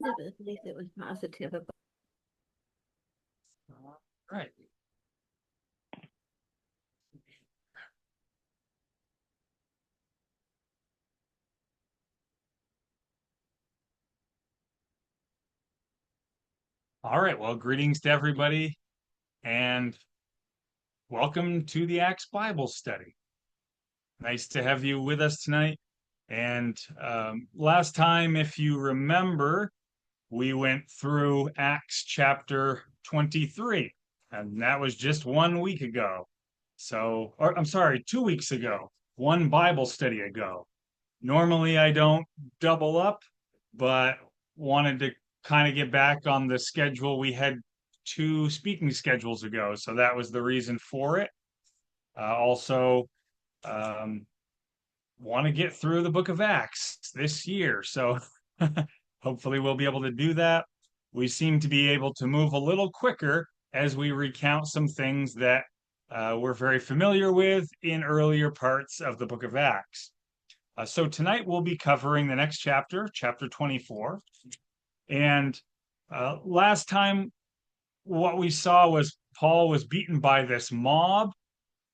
At least it was positive. Right. All right. Well, greetings to everybody and welcome to the Acts Bible study. Nice to have you with us tonight. And last time, if you remember, we went through Acts chapter 23, and that was just 1 week ago. So, or I'm sorry, 2 weeks ago, one Bible study ago. Normally I don't double up, but wanted to kind of get back on the schedule. We had two speaking schedules ago, so that was the reason for it. Also, um, want to get through the book of Acts this year. So hopefully we'll be able to do that. We seem to be able to move a little quicker as we recount some things that we're very familiar with in earlier parts of the book of Acts. So tonight we'll be covering the next chapter, chapter 24. And last time, what we saw was Paul was beaten by this mob.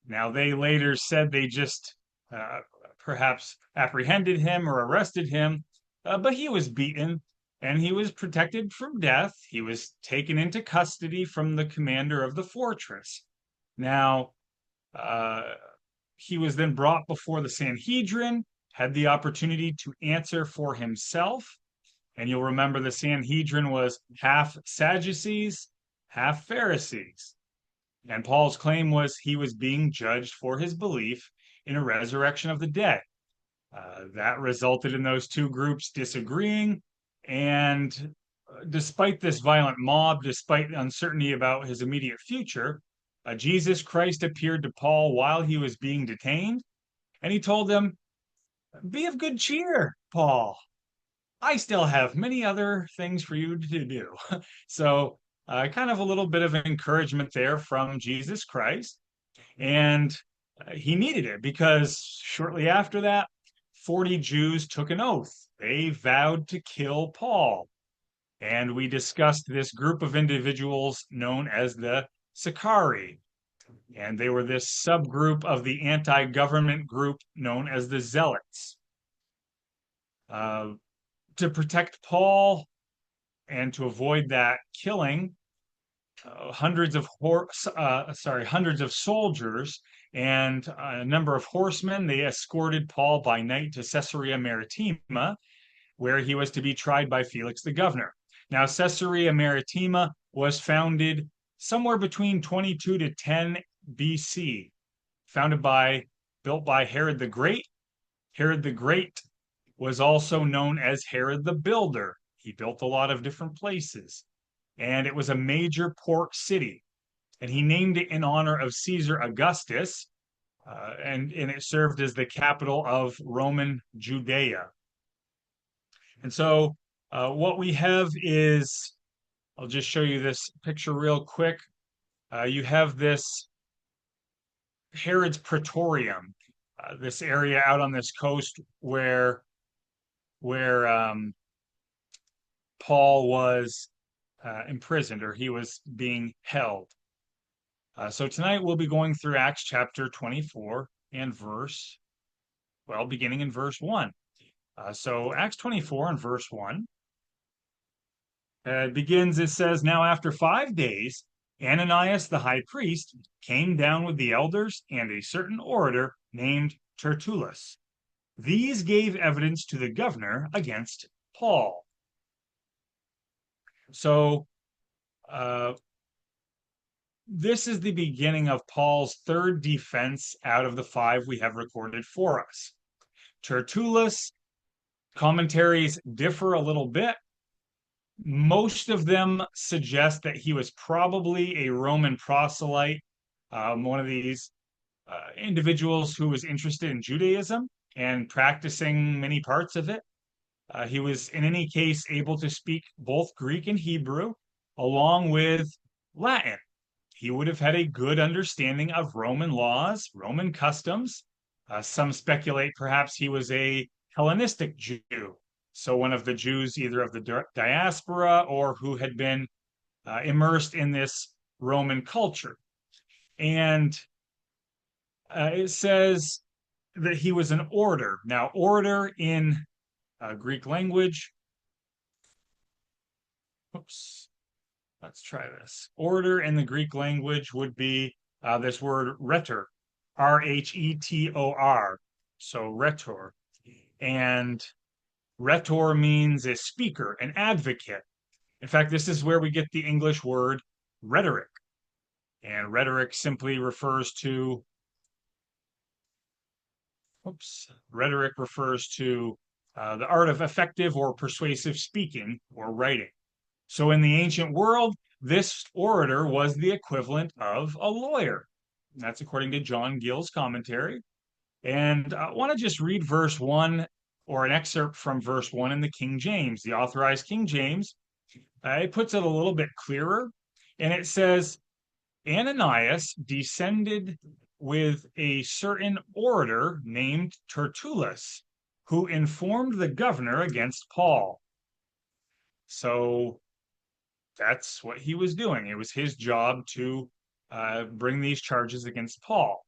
Now, they later said they just uh, perhaps apprehended him or arrested him, but he was beaten and he was protected from death. He was taken into custody from the commander of the fortress. Now, uh, he was then brought before the Sanhedrin, had the opportunity to answer for himself. And you'll remember the Sanhedrin was half Sadducees, half Pharisees. And Paul's claim was he was being judged for his belief in a resurrection of the dead. That resulted in those two groups disagreeing. And despite this violent mob, despite the uncertainty about his immediate future, Jesus Christ appeared to Paul while he was being detained. And he told him, "Be of good cheer, Paul. I still have many other things for you to do." So, kind of a little bit of encouragement there from Jesus Christ. And he needed it because shortly after that, 40 Jews took an oath. They vowed to kill Paul. And we discussed this group of individuals known as the Sicarii. And they were this subgroup of the anti government group known as the Zealots. To protect Paul and to avoid that killing, hundreds of hundreds of soldiers and a number of horsemen. They escorted Paul by night to Caesarea Maritima, where he was to be tried by Felix the governor. Now, Caesarea Maritima was founded somewhere between 22 to 10 BC, built by Herod the Great. Herod the Great was also known as Herod the Builder. He built a lot of different places, and it was a major port city. And he named it in honor of Caesar Augustus, and it served as the capital of Roman Judea. And so what we have is, I'll just show you this picture real quick. You have this Herod's Praetorium, this area out on this coast where Paul was imprisoned, or he was being held. So tonight we'll be going through Acts chapter 24 and beginning in verse 1. So Acts 24 and verse 1 it says, "Now after 5 days, Ananias the high priest came down with the elders and a certain orator named Tertullus. These gave evidence to the governor against Paul." So this is the beginning of Paul's third defense out of the 5 we have recorded for us. Tertullus, commentaries differ a little bit. Most of them suggest that he was probably a Roman proselyte, one of these individuals who was interested in Judaism and practicing many parts of it. He was, in any case, able to speak both Greek and Hebrew, along with Latin. He would have had a good understanding of Roman laws, Roman customs. Some speculate perhaps he was a Hellenistic Jew, So one of the Jews, either of the diaspora or who had been immersed in this Roman culture. And it says that he was an orator. Now, orator in Greek language, oops, let's try this. Orator in the Greek language would be this word rhetor, R-H-E-T-O-R. So rhetor. And rhetor means a speaker, an advocate. In fact, this is where we get the English word rhetoric. And rhetoric simply refers to, rhetoric refers to the art of effective or persuasive speaking or writing. So in the ancient world, this orator was the equivalent of a lawyer. That's according to John Gill's commentary. And I want to just read verse 1 or an excerpt from verse 1 in the King James, the authorized King James. It puts it a little bit clearer. And it says, Ananias descended with a certain orator named Tertullus, who informed the governor against Paul. So that's what he was doing. It was his job to bring these charges against Paul.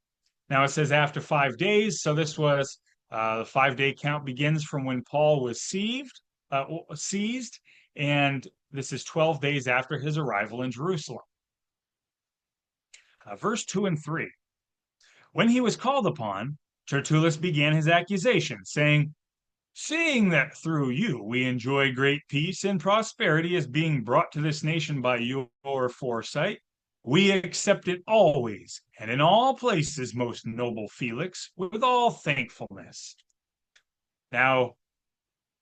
Now it says after 5 days, so this was the 5-day count begins from when Paul was seized, and this is 12 days after his arrival in Jerusalem. Verse 2 and 3. When he was called upon, Tertullus began his accusation, saying, seeing that through you we enjoy great peace and prosperity as being brought to this nation by your foresight, we accept it always and in all places, most noble Felix, with all thankfulness. Now,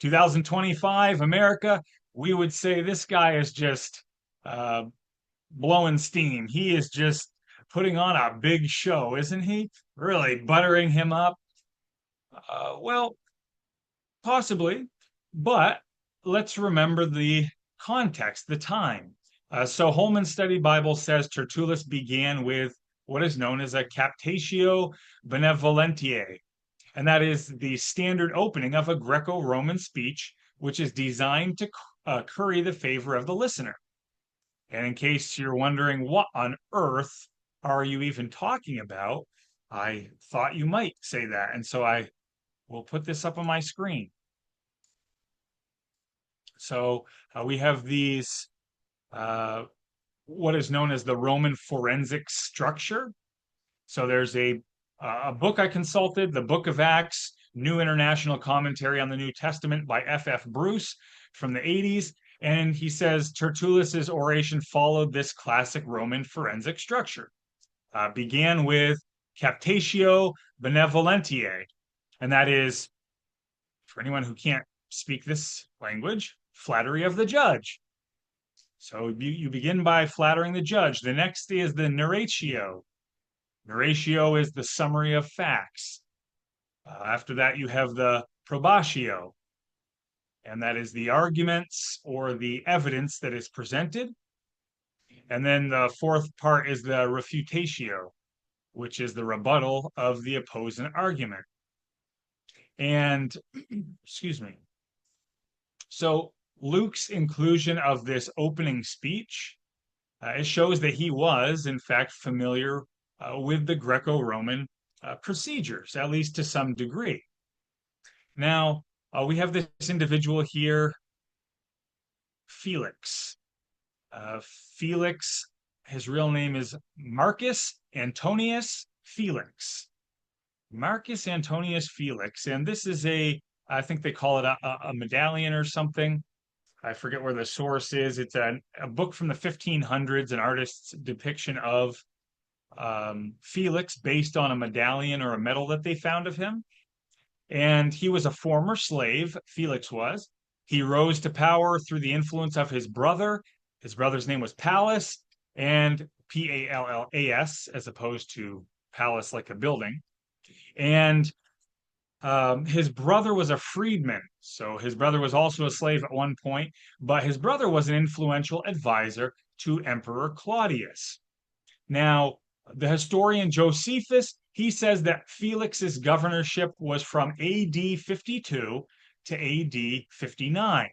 2025 America, we would say this guy is just blowing steam. He is just putting on a big show, isn't he? Really buttering him up. Well, possibly, but let's remember the context, the time. So Holman's Study Bible says Tertullus began with what is known as a captatio benevolentiae, and that is the standard opening of a Greco-Roman speech, which is designed to curry the favor of the listener. And in case you're wondering what on earth are you even talking about, I thought you might say that, and so I will put this up on my screen. So we have these, what is known as the Roman forensic structure. So there's a book I consulted, the Book of Acts, New International Commentary on the New Testament by F.F. Bruce from the 80s. And he says Tertullus's oration followed this classic Roman forensic structure. Began with captatio benevolentiae, and that is, for anyone who can't speak this language, flattery of the judge. So you begin by flattering the judge. The next is the narratio. Narratio is the summary of facts. After that, you have the probatio, and that is the arguments or the evidence that is presented. And then the fourth part is the refutatio, which is the rebuttal of the opposing argument. And, excuse me. So Luke's inclusion of this opening speech, it shows that he was, in fact, familiar with the Greco-Roman procedures, at least to some degree. Now, we have this individual here, Felix. Felix, his real name is Marcus Antonius Felix. Marcus Antonius Felix, and this is I think they call it a medallion or something. I forget where the source is. It's a book from the 1500s, an artist's depiction of Felix based on a medallion or a medal that they found of him. And he was a former slave, Felix was. He rose to power through the influence of his brother. His brother's name was Pallas, and Pallas, as opposed to palace like a building. And his brother was a freedman. So his brother was also a slave at one point, but his brother was an influential advisor to Emperor Claudius. Now, the historian Josephus, he says that Felix's governorship was from AD 52 to AD 59.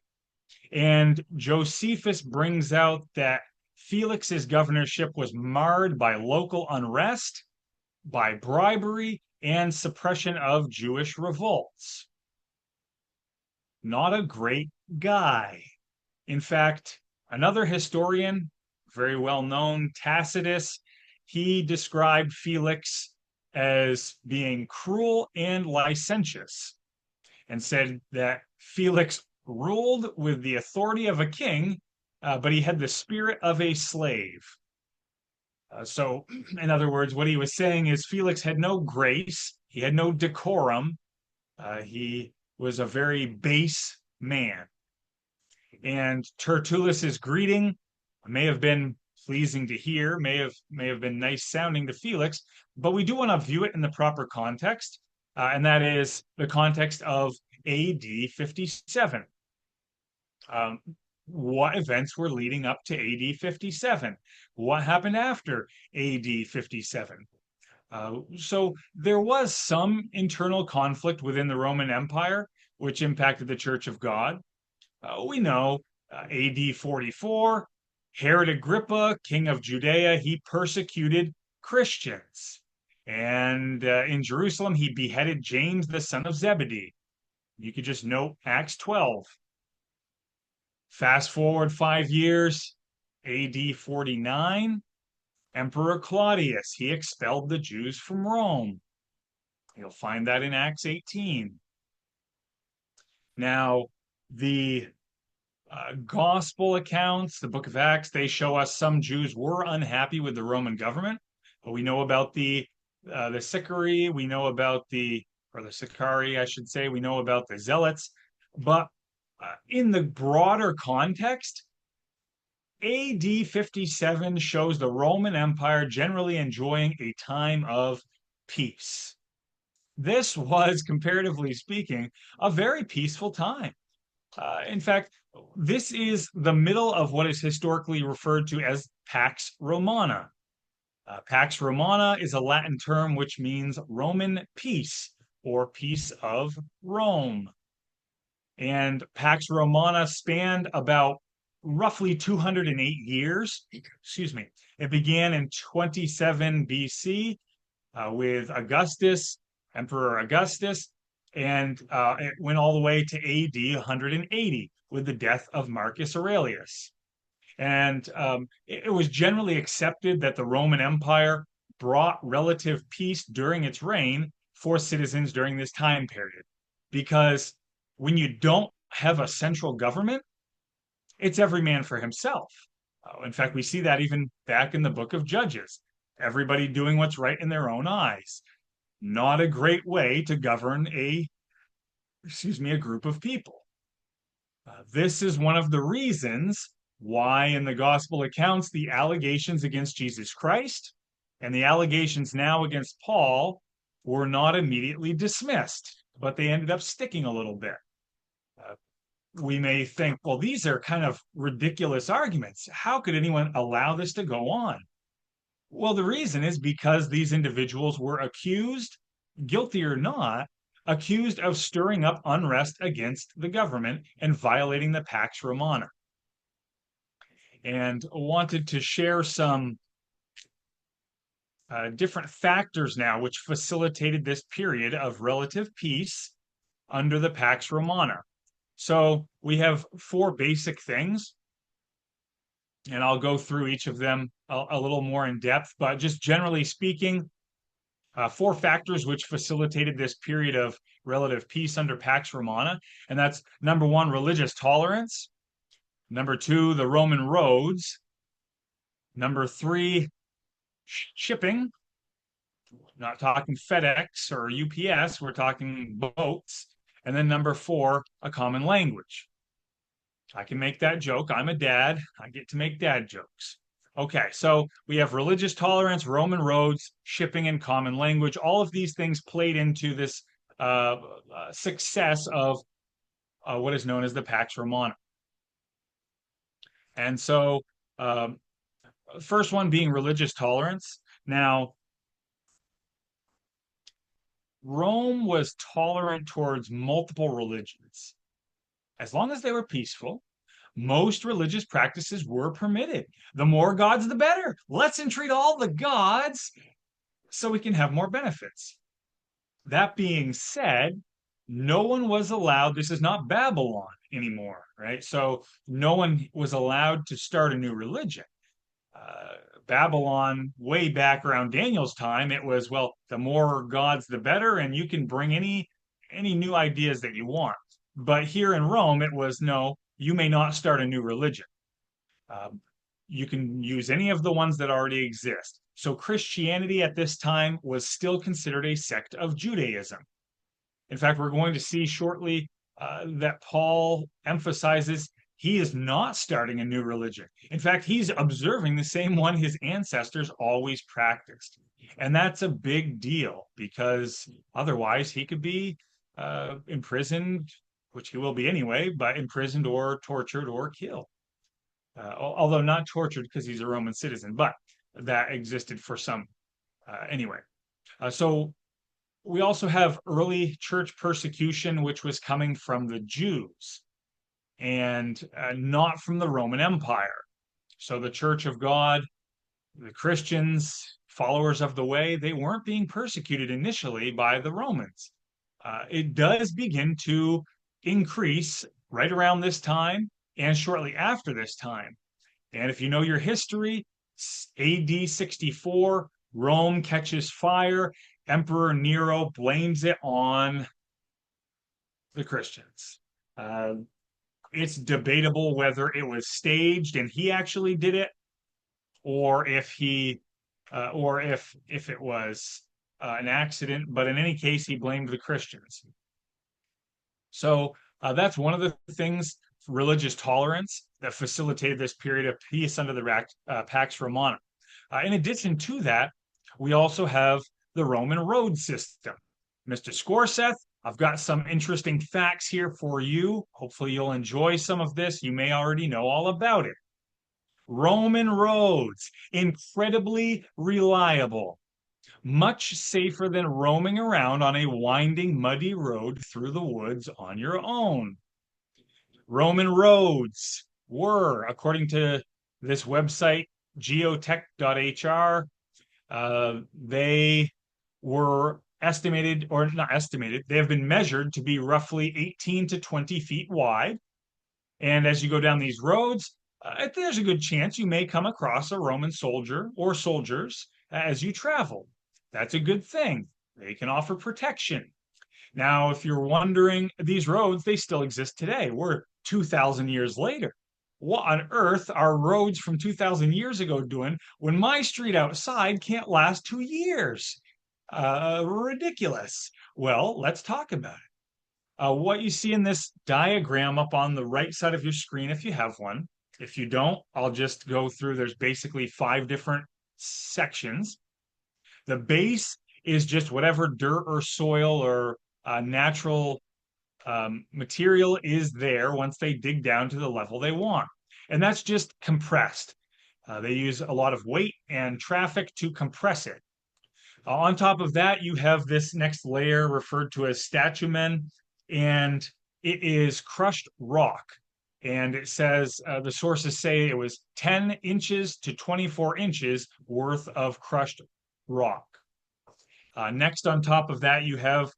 And Josephus brings out that Felix's governorship was marred by local unrest, by bribery, and suppression of Jewish revolts. Not a great guy. In fact, another historian, very well known, Tacitus, he described Felix as being cruel and licentious and said that Felix ruled with the authority of a king, but he had the spirit of a slave. So, in other words, what he was saying is Felix had no grace, he had no decorum, he was a very base man. And Tertullus's greeting may have been pleasing to hear, may have been nice sounding to Felix, but we do want to view it in the proper context, and that is the context of AD 57. What events were leading up to AD 57? What happened after AD 57? So there was some internal conflict within the Roman Empire, which impacted the Church of God. We know AD 44, Herod Agrippa, king of Judea, he persecuted Christians. And in Jerusalem, he beheaded James, the son of Zebedee. You could just note Acts 12. Fast forward 5 years, AD 49, Emperor Claudius, he expelled the Jews from Rome. You'll find that in Acts 18. Now, the gospel accounts, the book of Acts, they show us some Jews were unhappy with the Roman government. But we know about the Sicarii, we know about the Sicarii, I should say, we know about the Zealots. But in the broader context, AD 57 shows the Roman Empire generally enjoying a time of peace. This was, comparatively speaking, a very peaceful time. In fact, this is the middle of what is historically referred to as Pax Romana. Pax Romana is a Latin term which means Roman peace or peace of Rome. And Pax Romana spanned about roughly 208 years. Excuse me. It began in 27 BC with Augustus, Emperor Augustus, and it went all the way to AD 180 with the death of Marcus Aurelius. And it was generally accepted that the Roman Empire brought relative peace during its reign for citizens during this time period. Because when you don't have a central government, it's every man for himself. In fact, we see that even back in the book of Judges. Everybody doing what's right in their own eyes. Not a great way to govern a group of people. This is one of the reasons why in the gospel accounts the allegations against Jesus Christ and the allegations now against Paul were not immediately dismissed, but they ended up sticking a little bit. We may think, well, these are kind of ridiculous arguments. How could anyone allow this to go on? Well, the reason is because these individuals were accused, guilty or not, accused of stirring up unrest against the government and violating the Pax Romana. And wanted to share some different factors now which facilitated this period of relative peace under the Pax Romana. So we have 4 basic things, and I'll go through each of them a little more in depth, but just generally speaking, 4 factors which facilitated this period of relative peace under Pax Romana, and that's number 1, religious tolerance, number 2, the Roman roads, number 3, shipping, not talking FedEx or UPS, we're talking boats, and then number 4, a common language. I can make that joke. I'm a dad. I get to make dad jokes. Okay, so we have religious tolerance, Roman roads, shipping, and common language. All of these things played into this success of what is known as the Pax Romana. And so, first one being religious tolerance. Now, Rome was tolerant towards multiple religions. as long as they were peaceful, most religious practices were permitted. The more gods, the better. Let's entreat all the gods so we can have more benefits. That being said, no one was allowed, this is not Babylon anymore, right? So no one was allowed to start a new religion. Babylon, way back around Daniel's time, it was, well, the more gods, the better, and you can bring any new ideas that you want. But here in Rome, it was no, you may not start a new religion. Um, you can use any of the ones that already exist. So Christianity at this time was still considered a sect of Judaism. In fact, we're going to see shortly that Paul emphasizes he is not starting a new religion. In fact, he's observing the same one his ancestors always practiced. And that's a big deal because otherwise he could be imprisoned, which he will be anyway, but imprisoned or tortured or killed. Although not tortured because he's a Roman citizen, but that existed for some anyway. So we also have early church persecution, which was coming from the Jews and not from the Roman Empire. So the Church of God, the Christians, followers of the way, they weren't being persecuted initially by the Romans. It does begin to increase right around this time and shortly after this time. And if you know your history, AD 64, Rome catches fire. Emperor Nero blames it on the Christians. It's debatable whether it was staged and he actually did it, or if it was an accident. But in any case, he blamed the Christians. So that's one of the things, religious tolerance, that facilitated this period of peace under the Pax Romana. In addition to that, we also have the Roman road system. Mr. Scorseth, I've got some interesting facts here for you. Hopefully you'll enjoy some of this. You may already know all about it. Roman roads, incredibly reliable, much safer than roaming around on a winding, muddy road through the woods on your own. Roman roads were, according to this website, geotech.hr, they were estimated, or not estimated, they have been measured to be roughly 18 to 20 feet wide. And as you go down these roads, there's a good chance you may come across a Roman soldier or soldiers as you travel. That's a good thing. They can offer protection. Now, if you're wondering, these roads, they still exist today. We're 2,000 years later. What on earth are roads from 2,000 years ago doing when my street outside can't last 2 years? Ridiculous. Well, let's talk about it. What you see in this diagram up on the right side of your screen, if you have one. If you don't, I'll just go through. There's basically 5 different sections. The base is just whatever dirt or soil or natural material is there once they dig down to the level they want. And that's just compressed. They use a lot of weight and traffic to compress it. On top of that, you have this next layer referred to as statumen, and it is crushed rock. And it says, the sources say it was 10 inches to 24 inches worth of crushed rock. Next on top of that, you have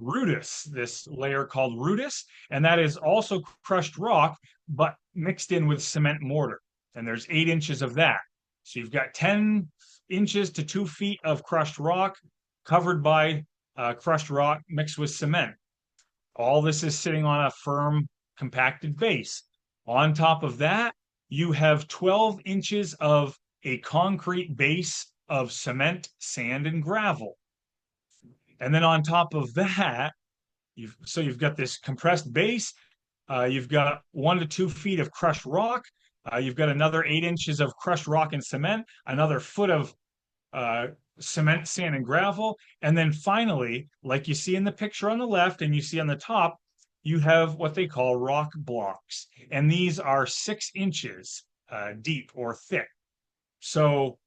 rudis, this layer called rudis, and that is also crushed rock, but mixed in with cement mortar. And there's 8 inches of that. So you've got 10 inches to 2 feet of crushed rock covered by crushed rock mixed with cement. All this is sitting on a firm, compacted base. On top of that, you have 12 inches of a concrete base of cement, sand, and gravel. And then on top of that, you've got this compressed base. You've got 1 to 2 feet of crushed rock. You've got another 8 inches of crushed rock and cement, another foot of cement, sand, and gravel. And then finally, like you see in the picture on the left and you see on the top, you have what they call rock blocks. And these are 6 inches deep or thick. So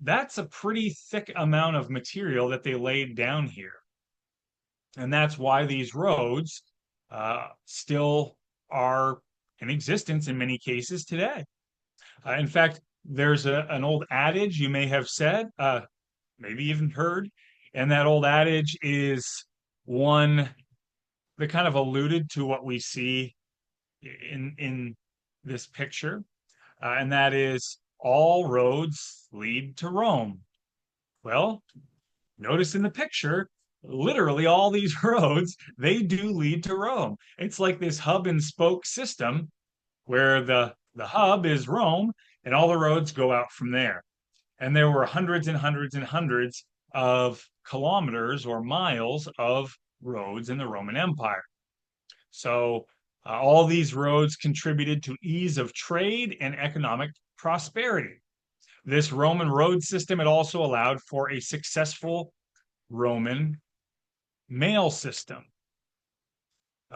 that's a pretty thick amount of material that they laid down here. And that's why these roads still are in existence in many cases today. In fact, there's an old adage you may have said, maybe even heard, and that old adage is one that kind of alluded to what we see in this picture, and that is all roads lead to Rome. Well, notice in the picture, literally all these roads, they do lead to Rome. It's like this hub and spoke system where the hub is Rome and all the roads go out from there. And there were hundreds and hundreds and hundreds of kilometers or miles of roads in the Roman Empire. So all these roads contributed to ease of trade and economic prosperity. This Roman road system had also allowed for a successful Roman mail system.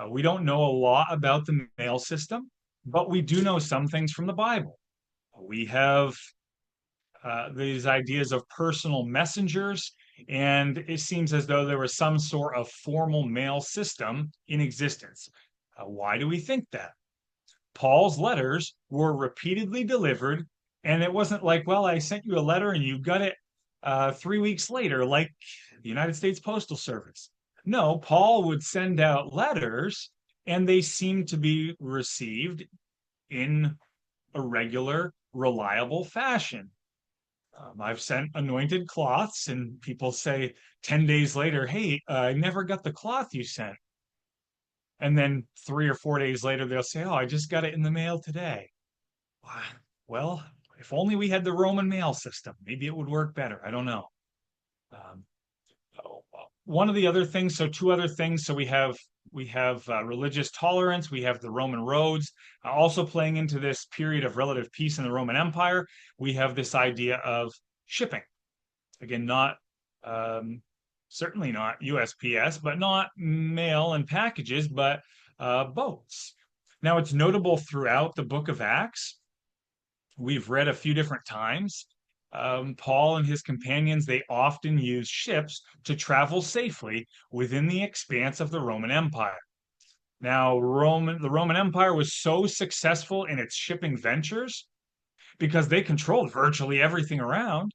We don't know a lot about the mail system, but we do know some things from the Bible. We have these ideas of personal messengers, and it seems as though there was some sort of formal mail system in existence. Why do we think that? Paul's letters were repeatedly delivered, and it wasn't like, well, I sent you a letter and you got it 3 weeks later, like the United States Postal Service. No, Paul would send out letters, and they seemed to be received in a regular, reliable fashion. I've sent anointed cloths, and people say 10 days later, hey, I never got the cloth you sent. And then 3 or 4 days later, they'll say, oh, I just got it in the mail today. Well, if only we had the Roman mail system, maybe it would work better. I don't know. Um, One of the other things, so two other things. So we have religious tolerance. We have the Roman roads. Also playing into this period of relative peace in the Roman Empire, we have this idea of shipping. Again, not certainly not USPS, but not mail and packages, but boats. Now, it's notable throughout the book of Acts. We've read a few different times. Paul and his companions, they often use ships to travel safely within the expanse of the Roman Empire. Now, the Roman Empire was so successful in its shipping ventures because they controlled virtually everything around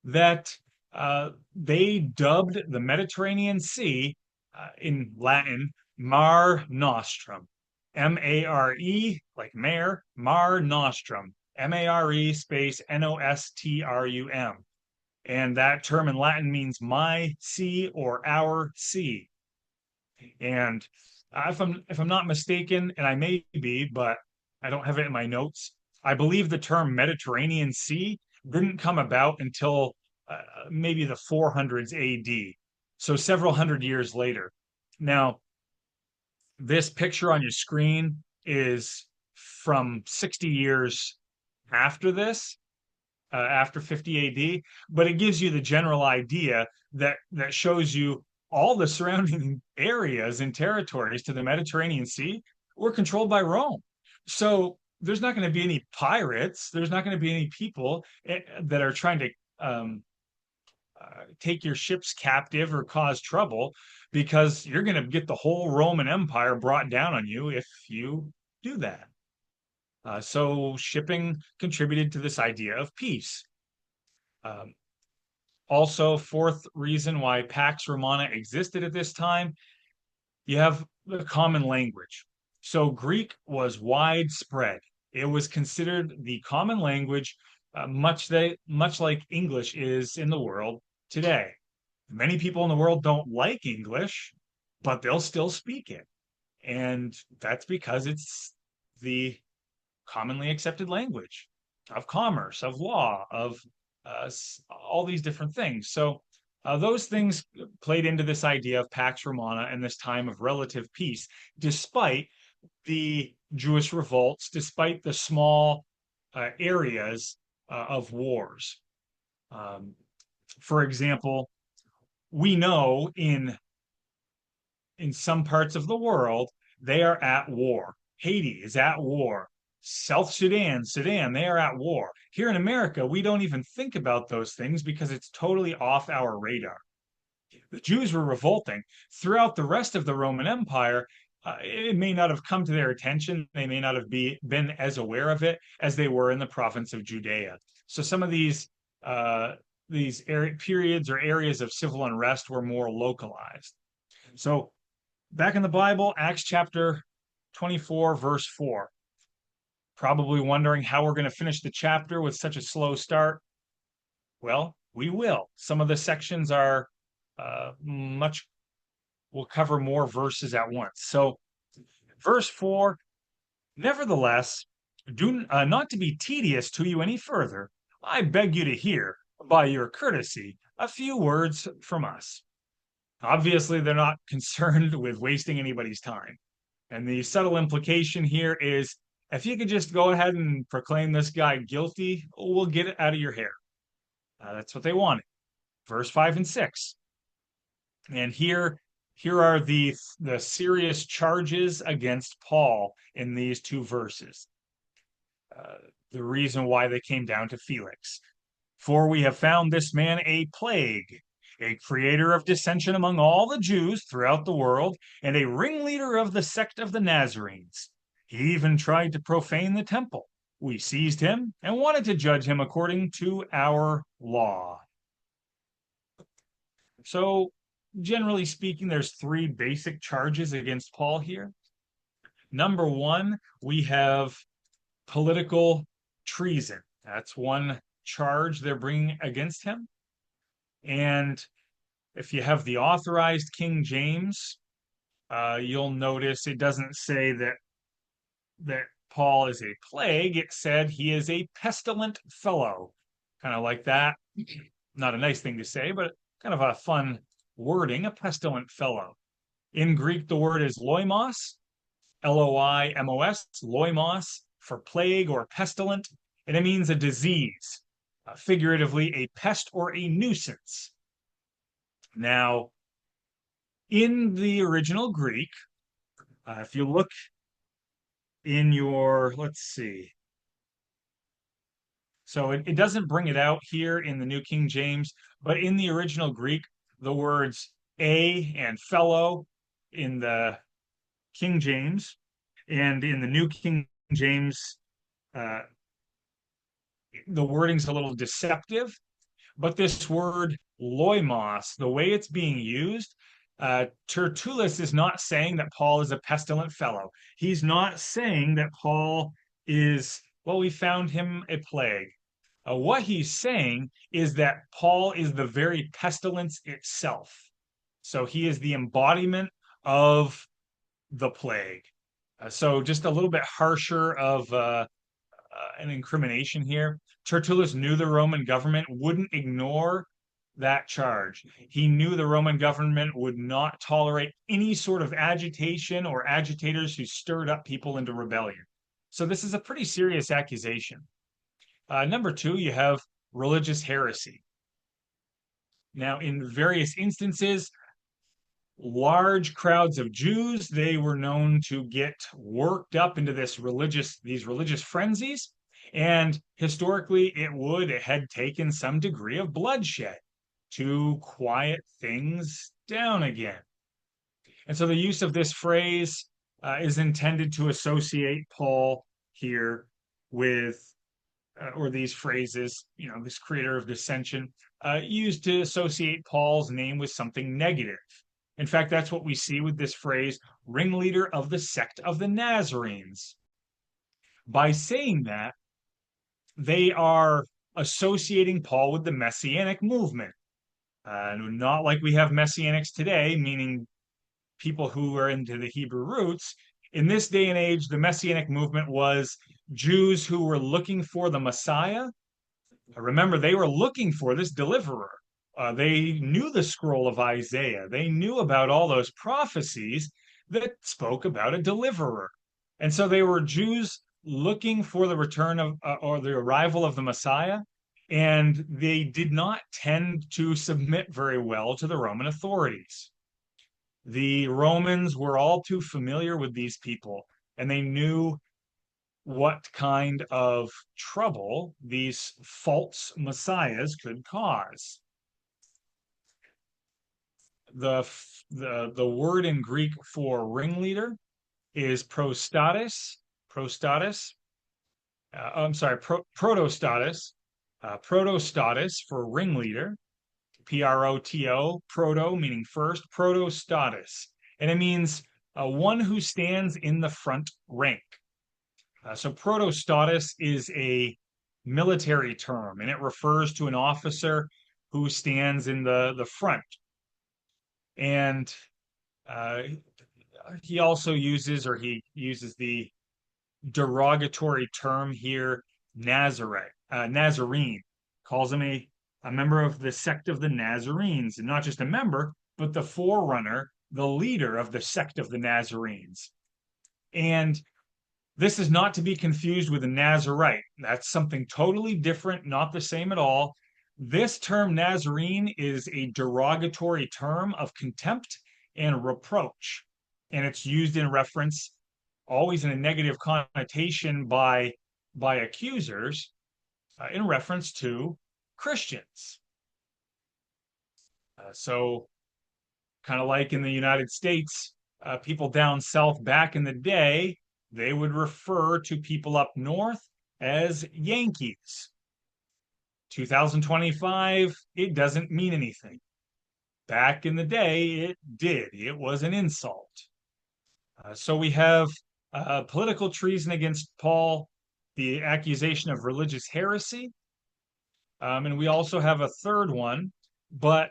that they dubbed the Mediterranean Sea in Latin Mar Nostrum. M-A-R-E, like mare, Mar Nostrum. M-A-R-E space Nostrum. And that term in Latin means my sea or our sea. And if I'm not mistaken, and I may be, but I don't have it in my notes, I believe the term Mediterranean Sea didn't come about until maybe the 400s AD, so several hundred years later. Now, this picture on your screen is from 60 years after this, after 50 AD, but it gives you the general idea that shows you all the surrounding areas and territories to the Mediterranean Sea were controlled by Rome. So there's not going to be any pirates. There's not going to be any people that are trying to take your ships captive or cause trouble, because you're going to get the whole Roman Empire brought down on you if you do that. So shipping contributed to this idea of peace. Also, fourth reason why Pax Romana existed at this time, you have the common language. So Greek was widespread. It was considered the common language, much like English is in the world today. Many people in the world don't like English, but they'll still speak it. And that's because it's the commonly accepted language of commerce, of law, of all these different things. So those things played into this idea of Pax Romana and this time of relative peace, despite the Jewish revolts, despite the small areas of wars. For example, we know in some parts of the world, they are at war. Haiti is at war. South Sudan, they are at war. Here in America, we don't even think about those things because it's totally off our radar. The Jews were revolting. Throughout the rest of the Roman Empire, it may not have come to their attention. They may not have been as aware of it as they were in the province of Judea. So some of these periods or areas of civil unrest were more localized. So back in the Bible, Acts chapter 24, verse 4. Probably wondering how we're going to finish the chapter with such a slow start. Well, we will. Some of the sections are we'll cover more verses at once. So, verse 4, nevertheless, do not to be tedious to you any further, I beg you to hear, by your courtesy, a few words from us. Obviously, they're not concerned with wasting anybody's time. And the subtle implication here is if you could just go ahead and proclaim this guy guilty, we'll get it out of your hair. That's what they wanted. Verse 5 and 6. And here are the serious charges against Paul in these two verses. The reason why they came down to Felix. For we have found this man a plague, a creator of dissension among all the Jews throughout the world, and a ringleader of the sect of the Nazarenes. He even tried to profane the temple. We seized him and wanted to judge him according to our law. So, generally speaking, there's three basic charges against Paul here. Number one, we have political treason. That's one charge they're bringing against him. And if you have the authorized King James, you'll notice it doesn't say that Paul is a plague. It said he is a pestilent fellow. Kind of like that. Not a nice thing to say, but kind of a fun wording, a pestilent fellow. In Greek, the word is loimos, Loimos, loimos, for plague or pestilent, and it means a disease, figuratively a pest or a nuisance. Now, in the original Greek, if you look in your, let's see, so it doesn't bring it out here in the New King James, but in the original Greek, the words a and fellow in the King James and in the New King James, the wording's a little deceptive, but this word loimos, the way it's being used, Tertullus is not saying that Paul is a pestilent fellow. He's not saying that Paul is, well, we found him a plague. What he's saying is that Paul is the very pestilence itself. So he is the embodiment of the plague. So just a little bit harsher of an incrimination here. Tertullus knew the Roman government wouldn't ignore that charge. He knew the Roman government would not tolerate any sort of agitation or agitators who stirred up people into rebellion. So this is a pretty serious accusation. Number two, you have religious heresy. Now, in various instances, large crowds of Jews, they were known to get worked up into these religious frenzies. And historically, it had taken some degree of bloodshed to quiet things down again. And so the use of this phrase is intended to associate Paul here with, or these phrases, this creator of dissension, used to associate Paul's name with something negative. In fact, that's what we see with this phrase, ringleader of the sect of the Nazarenes. By saying that, they are associating Paul with the Messianic movement. Not like we have Messianics today, meaning people who are into the Hebrew roots. In this day and age, the Messianic movement was Jews who were looking for the Messiah. Remember, they were looking for this deliverer. They knew the scroll of Isaiah. They knew about all those prophecies that spoke about a deliverer. And so they were Jews looking for the return of or the arrival of the Messiah. And they did not tend to submit very well to the Roman authorities. The Romans were all too familiar with these people, and they knew what kind of trouble these false messiahs could cause. The word in Greek for ringleader is protostatus. Protostatus. Protostatus for ringleader. proto meaning first, protostatus. And it means one who stands in the front rank. So protostatus is a military term, and it refers to an officer who stands in the front. And he also uses, or he uses the derogatory term here, Nazarene, calls him a member of the sect of the Nazarenes, and not just a member, but the forerunner, the leader of the sect of the Nazarenes. And this is not to be confused with a Nazarite. That's something totally different, not the same at all. This term Nazarene is a derogatory term of contempt and reproach. And it's used in reference, always in a negative connotation by accusers, in reference to Christians. So kind of like in the United States, people down south back in the day, they would refer to people up north as Yankees. 2025, it doesn't mean anything. Back in the day, it did. It was an insult. So we have political treason against Paul, the accusation of religious heresy, and we also have a third one, but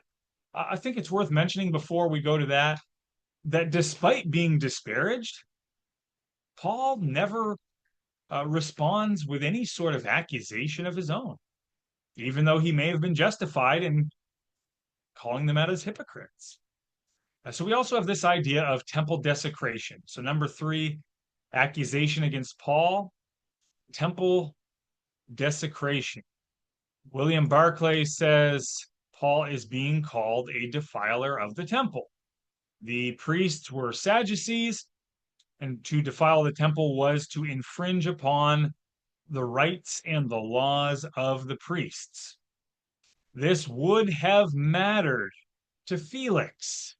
I think it's worth mentioning before we go to that despite being disparaged, Paul never responds with any sort of accusation of his own, even though he may have been justified in calling them out as hypocrites. So we also have this idea of temple desecration. So number 3, accusation against Paul, temple desecration. William Barclay says Paul is being called a defiler of the temple. The priests were Sadducees, and to defile the temple was to infringe upon the rights and the laws of the priests. This would have mattered to Felix.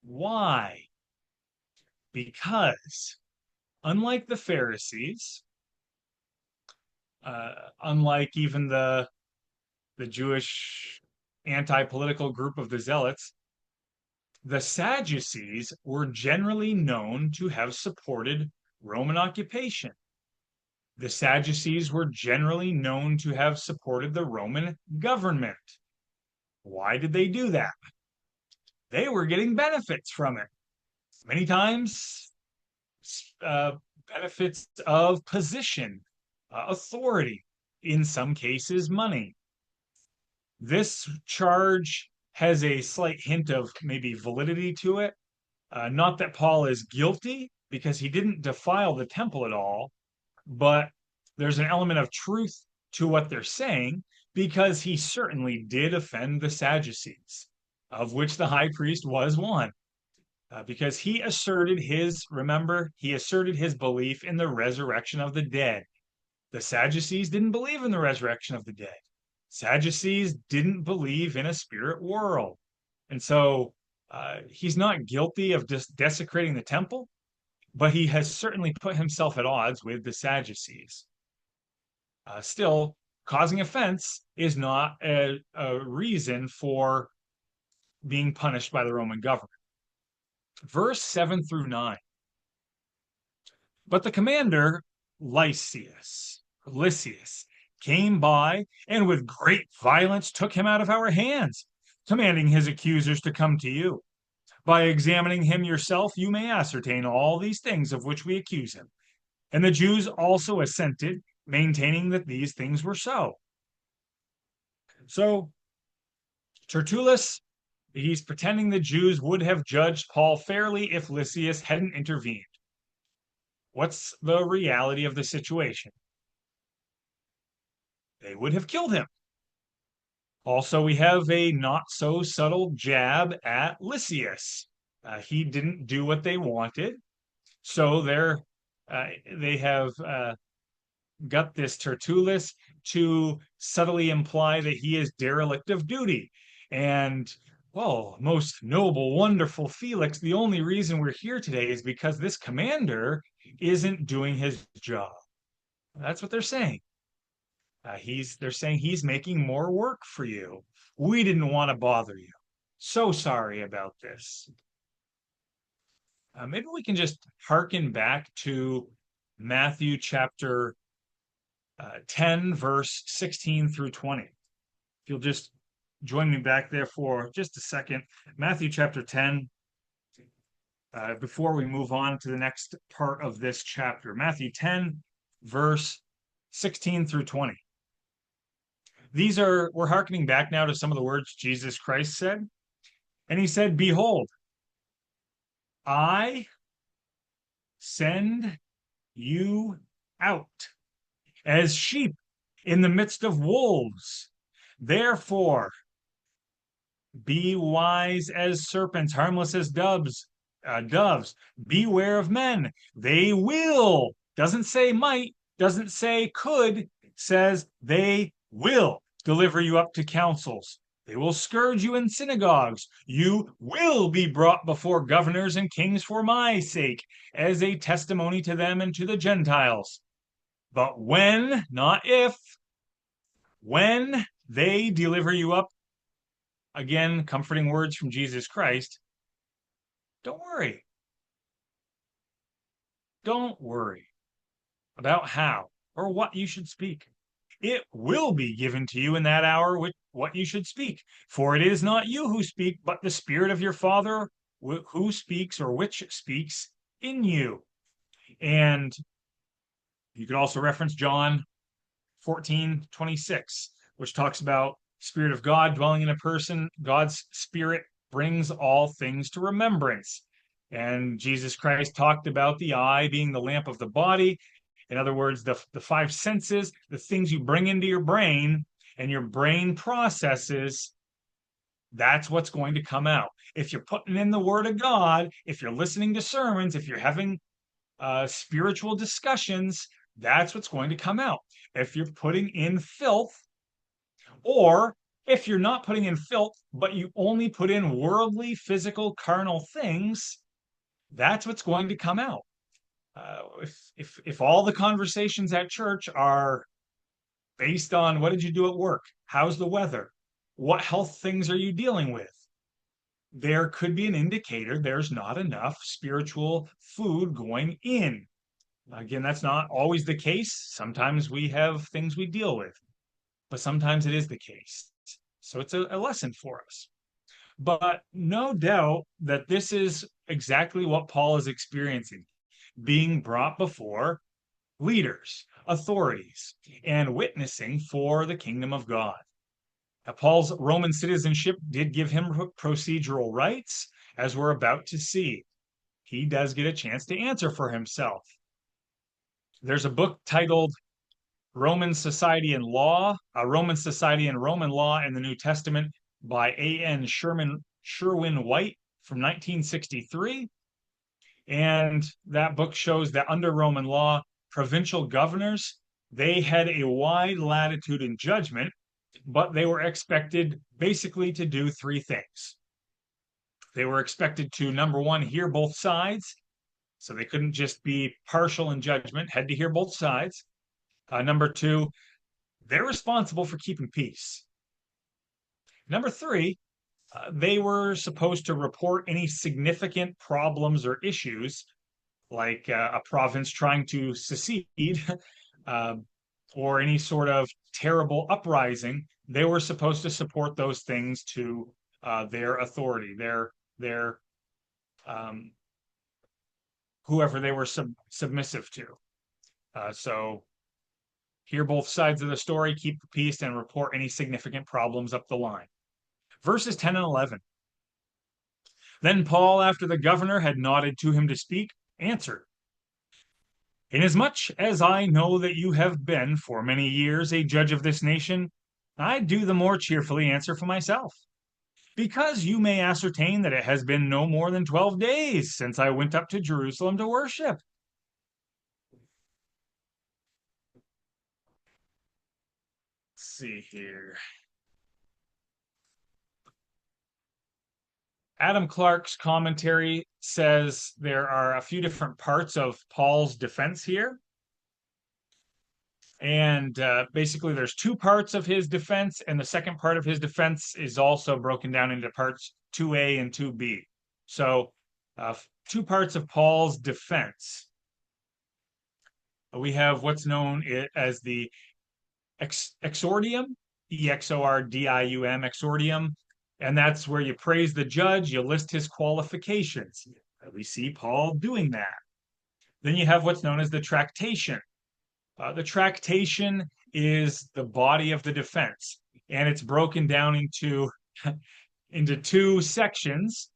Why? Because unlike the Pharisees, unlike even the Jewish anti-political group of the Zealots, the Sadducees were generally known to have supported Roman occupation. The Sadducees were generally known to have supported the Roman government. Why did they do that? They were getting benefits from it. Many times, benefits of position, authority, in some cases, money. This charge has a slight hint of maybe validity to it. Not that Paul is guilty, because he didn't defile the temple at all, but there's an element of truth to what they're saying, because he certainly did offend the Sadducees, of which the high priest was one. Because he asserted his belief in the resurrection of the dead. The Sadducees didn't believe in the resurrection of the dead. Sadducees didn't believe in a spirit world. And so he's not guilty of just desecrating the temple, but he has certainly put himself at odds with the Sadducees. Still, causing offense is not a reason for being punished by the Roman government. Verse 7 through 9. But the commander, Lysias, came by and with great violence took him out of our hands, commanding his accusers to come to you. By examining him yourself, you may ascertain all these things of which we accuse him. And the Jews also assented, maintaining that these things were so. So, Tertullus, he's pretending the Jews would have judged Paul fairly if Lysias hadn't intervened. What's the reality of the situation? They would have killed him. Also, we have a not so subtle jab at Lysias. He didn't do what they wanted. So they have got this Tertullus to subtly imply that he is derelict of duty. And Well, most noble, wonderful Felix, the only reason we're here today is because this commander isn't doing his job. That's what they're saying. They're saying he's making more work for you. We didn't want to bother you. So sorry about this. Maybe we can just hearken back to Matthew chapter 10, verse 16 through 20. If you'll just join me back there for just a second. Matthew chapter 10, before we move on to the next part of this chapter. Matthew 10, verse 16 through 20. We're hearkening back now to some of the words Jesus Christ said. And he said, "Behold, I send you out as sheep in the midst of wolves. Therefore, be wise as serpents, harmless as doves. Doves, beware of men. They will. Doesn't say might. Doesn't say could. Says they will deliver you up to councils. They will scourge you in synagogues. You will be brought before governors and kings for my sake, as a testimony to them and to the Gentiles. But when, not if, when they deliver you up, again, comforting words from Jesus Christ, don't worry. Don't worry about how or what you should speak. It will be given to you in that hour what you should speak. For it is not you who speak, but the Spirit of your Father who speaks or which speaks in you. And you could also reference John 14:26, which talks about Spirit of God dwelling in a person. God's Spirit brings all things to remembrance. And Jesus Christ talked about the eye being the lamp of the body. In other words, the five senses, the things you bring into your brain and your brain processes, that's what's going to come out. If you're putting in the Word of God, if you're listening to sermons, if you're having spiritual discussions, that's what's going to come out. If you're putting in filth, or if you're not putting in filth, but you only put in worldly, physical, carnal things, that's what's going to come out. If all the conversations at church are based on what did you do at work, how's the weather, what health things are you dealing with, there could be an indicator there's not enough spiritual food going in. Again, that's not always the case. Sometimes we have things we deal with, but sometimes it is the case. So it's a lesson for us. But no doubt that this is exactly what Paul is experiencing, being brought before leaders, authorities, and witnessing for the kingdom of God. Now, Paul's Roman citizenship did give him procedural rights, as we're about to see. He does get a chance to answer for himself. There's a book titled Roman Society and Law, Roman Society and Roman Law in the New Testament by A.N. Sherwin White from 1963. And that book shows that under Roman law, provincial governors, they had a wide latitude in judgment, but they were expected basically to do three things. They were expected to, number one, hear both sides. So they couldn't just be partial in judgment, had to hear both sides. Number two, they're responsible for keeping peace. Number three, they were supposed to report any significant problems or issues, like a province trying to secede uh, or any sort of terrible uprising. They were supposed to support those things to their authority, their whoever they were submissive to. So hear both sides of the story, keep the peace, and report any significant problems up the line. Verses 10 and 11. Then Paul, after the governor had nodded to him to speak, answered, "Inasmuch as I know that you have been for many years a judge of this nation, I do the more cheerfully answer for myself, because you may ascertain that it has been no more than 12 days since I went up to Jerusalem to worship." Let's see here. Adam Clarke's commentary says there are a few different parts of Paul's defense here. And basically, there's two parts of his defense, and the second part of his defense is also broken down into parts 2A and 2B. So, two parts of Paul's defense. We have what's known as the exordium, exordium, exordium, and that's where you praise the judge, you list his qualifications. We see Paul doing that. Then you have what's known as the tractation. The tractation is the body of the defense, and it's broken down into two sections,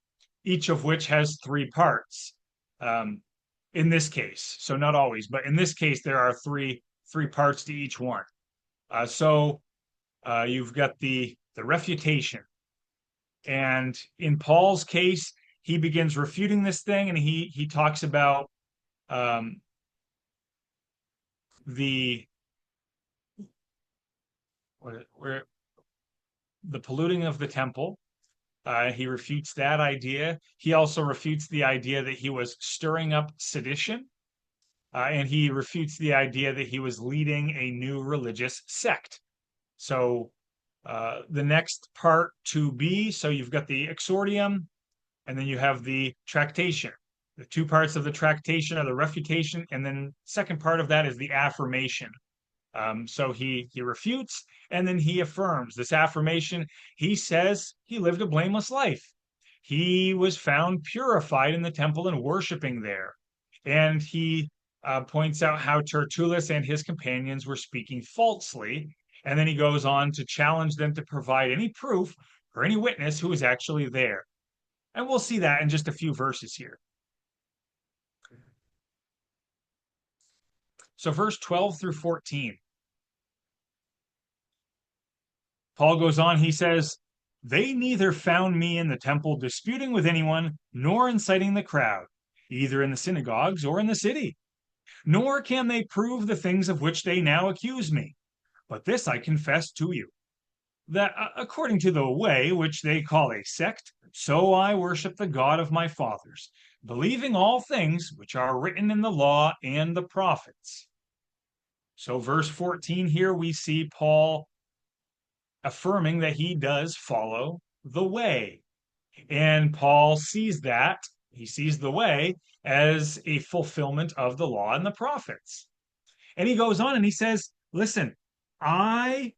each of which has three parts. In this case, so not always, but in this case, there are three parts to each one. So you've got the refutation, and in Paul's case, he begins refuting this thing, and he talks about the polluting of the temple. He refutes that idea. He also refutes the idea that he was stirring up sedition, and he refutes the idea that he was leading a new religious sect. So the next part 2B, so you've got the exordium, and then you have the tractation. The two parts of the tractation are the refutation, and then second part of that is the affirmation. So he refutes, and then he affirms. This affirmation, he says he lived a blameless life. He was found purified in the temple and worshiping there. And he points out how Tertullus and his companions were speaking falsely. And then he goes on to challenge them to provide any proof or any witness who was actually there. And we'll see that in just a few verses here. So verse 12 through 14. Paul goes on, he says, "They neither found me in the temple disputing with anyone, nor inciting the crowd, either in the synagogues or in the city. Nor can they prove the things of which they now accuse me. But this I confess to you, that according to the way which they call a sect, so I worship the God of my fathers, believing all things which are written in the law and the prophets." So verse 14 here, we see Paul affirming that he does follow the way. And Paul sees that, he sees the way as a fulfillment of the law and the prophets. And he goes on and he says, listen, I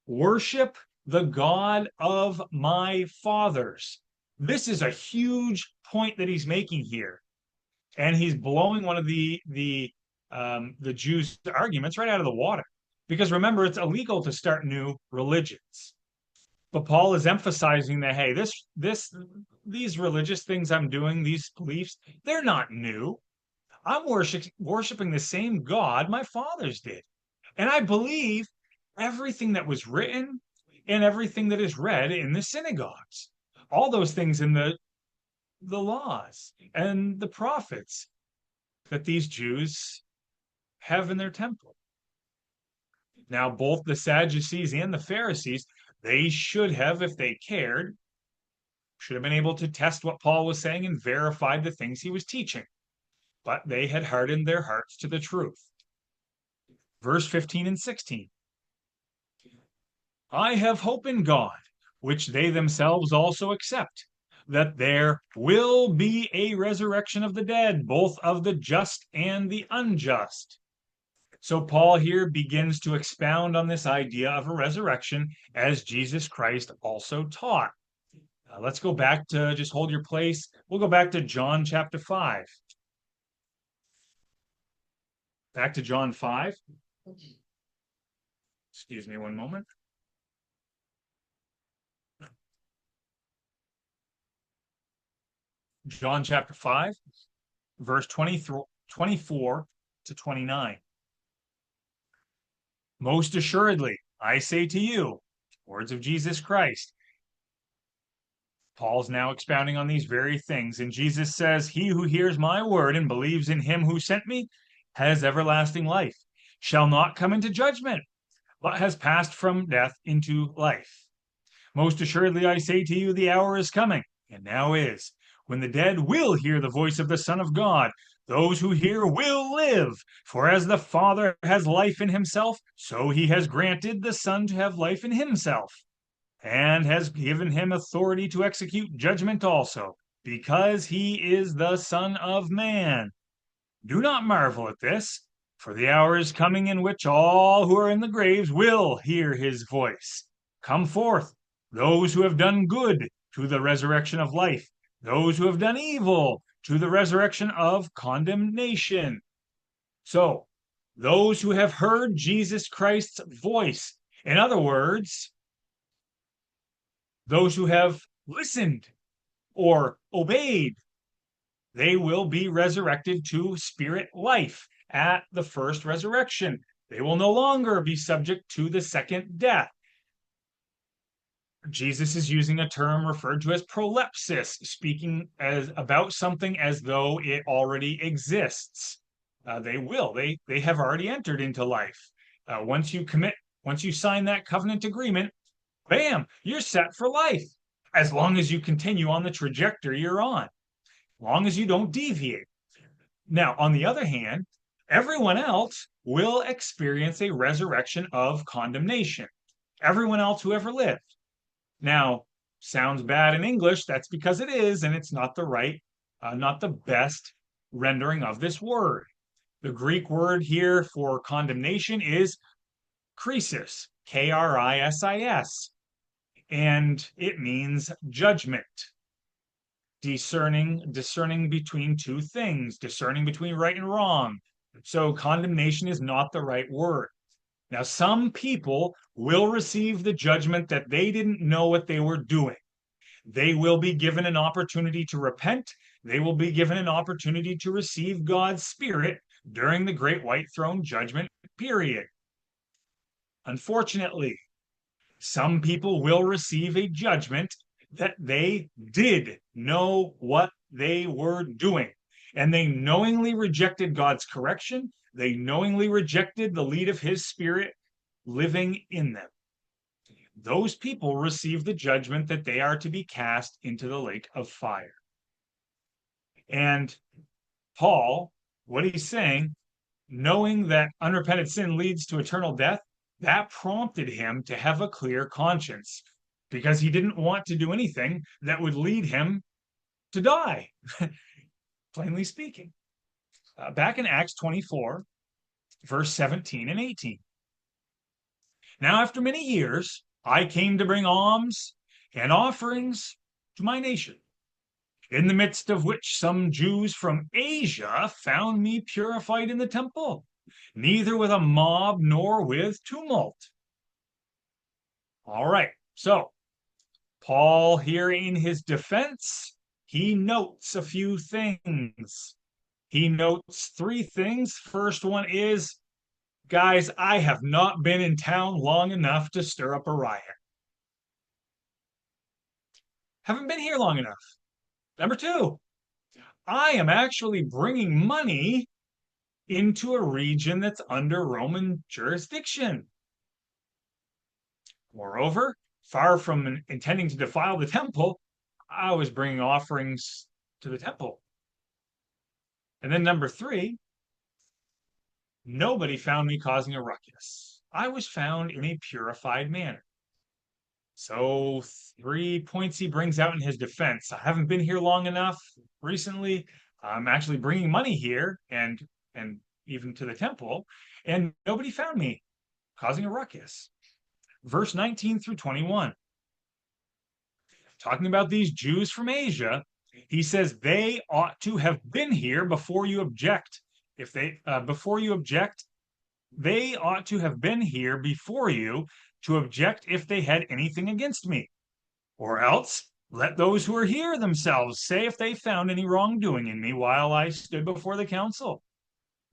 worship the God of my fathers. This is a huge point that he's making here. And he's blowing one of the Jews' arguments right out of the water. Because remember, it's illegal to start new religions. But Paul is emphasizing that, hey, these religious things I'm doing, these beliefs, they're not new. I'm worshiping the same God my fathers did. And I believe everything that was written and everything that is read in the synagogues. All those things in the laws and the prophets that these Jews have in their temple. Now, both the Sadducees and the Pharisees, they should have, if they cared, should have been able to test what Paul was saying and verified the things he was teaching. But they had hardened their hearts to the truth. Verse 15 and 16. I have hope in God, which they themselves also accept, that there will be a resurrection of the dead, both of the just and the unjust. So Paul here begins to expound on this idea of a resurrection as Jesus Christ also taught. Let's go back to, just hold your place. We'll go back to John chapter 5. Back to John 5. Excuse me one moment. John chapter 5, verse 24 to 29. Most assuredly, I say to you, words of Jesus Christ. Paul's now expounding on these very things, and Jesus says, he who hears my word and believes in him who sent me has everlasting life, shall not come into judgment, but has passed from death into life. Most assuredly, I say to you, the hour is coming, and now is, when the dead will hear the voice of the Son of God. Those who hear will live. For as the Father has life in himself, so he has granted the Son to have life in himself, and has given him authority to execute judgment also, because he is the Son of Man. Do not marvel at this, for the hour is coming in which all who are in the graves will hear his voice. Come forth, those who have done good, to the resurrection of life, those who have done evil, to the resurrection of condemnation. So, those who have heard Jesus Christ's voice, in other words, those who have listened or obeyed, they will be resurrected to spirit life at the first resurrection. They will no longer be subject to the second death. Jesus is using a term referred to as prolepsis, speaking about something as though it already exists. They have already entered into life. Once you sign that covenant agreement, bam, you're set for life. As long as you continue on the trajectory you're on, long as you don't deviate. Now, on the other hand, everyone else will experience a resurrection of condemnation. Everyone else who ever lived. Now, sounds bad in English. That's because it is, and it's not not the best rendering of this word. The Greek word here for condemnation is krisis, Krisis, and it means judgment. Discerning between two things, discerning between right and wrong. So condemnation is not the right word. Now, some people will receive the judgment that they didn't know what they were doing. They will be given an opportunity to repent. They will be given an opportunity to receive God's Spirit during the Great White Throne Judgment period. Unfortunately, some people will receive a judgment that they did know what they were doing, and they knowingly rejected God's correction. They knowingly rejected the lead of his Spirit living in them. Those people receive the judgment that they are to be cast into the lake of fire. And Paul, what he's saying, knowing that unrepented sin leads to eternal death, that prompted him to have a clear conscience, because he didn't want to do anything that would lead him to die, plainly speaking. Back in Acts 24, verse 17 and 18. Now, after many years, I came to bring alms and offerings to my nation, in the midst of which some Jews from Asia found me purified in the temple, neither with a mob nor with tumult. All right, so Paul here in his defense, he notes a few things. He notes three things. First one is, guys, I have not been in town long enough to stir up a riot. Haven't been here long enough. Number two, I am actually bringing money into a region that's under Roman jurisdiction. Moreover, far from intending to defile the temple, I was bringing offerings to the temple. And then number three, nobody found me causing a ruckus. I was found in a purified manner. So 3 points he brings out in his defense. I haven't been here long enough recently. I'm actually bringing money here and even to the temple, and nobody found me causing a ruckus. Verse 19 through 21. Talking about these Jews from Asia, he says they ought to have been here before you object. If they before you object, they ought to have been here before you to object if they had anything against me. Or else let those who are here themselves say if they found any wrongdoing in me while I stood before the council.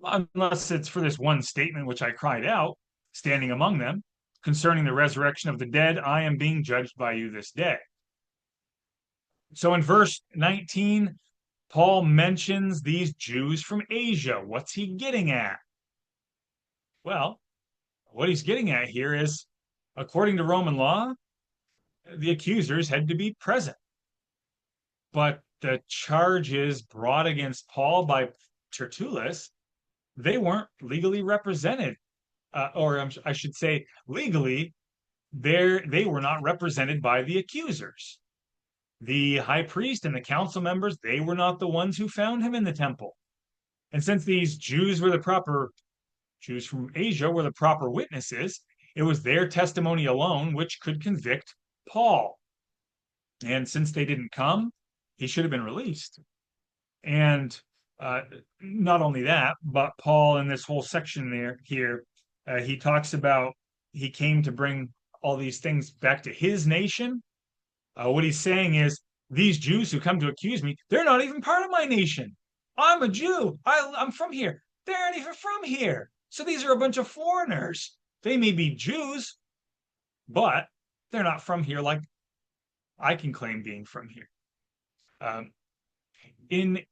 Unless it's for this one statement which I cried out, standing among them, concerning the resurrection of the dead, I am being judged by you this day. So in verse 19, Paul mentions these Jews from Asia. What's he getting at? Well, what he's getting at here is, according to Roman law, the accusers had to be present. but the charges brought against Paul by Tertullus, they weren't legally represented, I should say, legally, they were not represented by the accusers. The high priest and the council members, they were not the ones who found him in the temple. And since these Jews from Asia were the proper witnesses, it was their testimony alone which could convict Paul. And since they didn't come, he should have been released. And not only that, but Paul in this whole section he talks about he came to bring all these things back to his nation. What he's saying is these Jews who come to accuse me, they're not even part of my nation. I'm a Jew. I'm from here. They aren't even from here. So these are a bunch of foreigners. They may be Jews, but they're not from here like I can claim being from here. In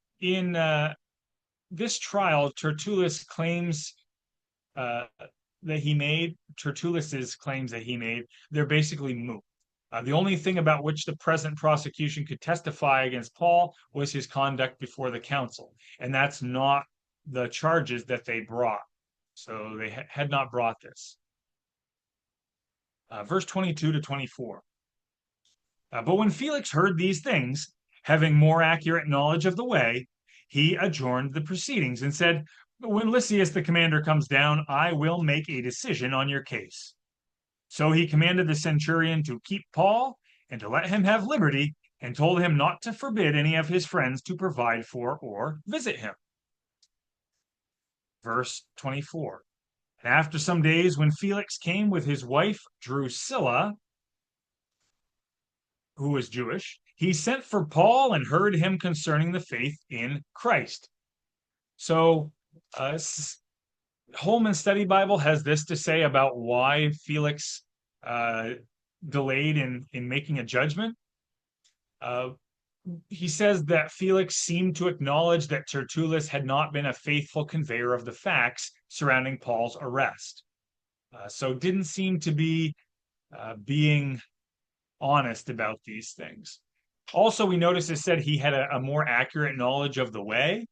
this trial, Tertullus's claims that he made, they're basically moot. The only thing about which the present prosecution could testify against Paul was his conduct before the council, and that's not the charges that they brought. So they had not brought this. Verse 22 to 24. But when Felix heard these things, having more accurate knowledge of the way, he adjourned the proceedings and said, when Lysias the commander comes down, I will make a decision on your case. So he commanded the centurion to keep Paul and to let him have liberty, and told him not to forbid any of his friends to provide for or visit him. Verse 24. And after some days, when Felix came with his wife Drusilla, who was Jewish, he sent for Paul and heard him concerning the faith in Christ. So Holman Study Bible has this to say about why Felix delayed in making a judgment. He says that Felix seemed to acknowledge that Tertullus had not been a faithful conveyor of the facts surrounding Paul's arrest. So didn't seem to be being honest about these things. Also, we notice it said he had a more accurate knowledge of the way.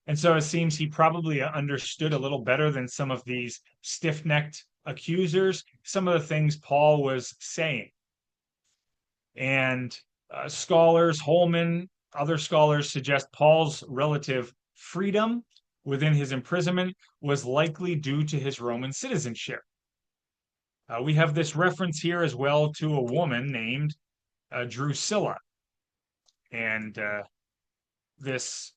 And so it seems he probably understood a little better than some of these stiff-necked accusers, some of the things Paul was saying. And scholars, Holman, other scholars suggest Paul's relative freedom within his imprisonment was likely due to his Roman citizenship. We have this reference here as well to a woman named Drusilla. And this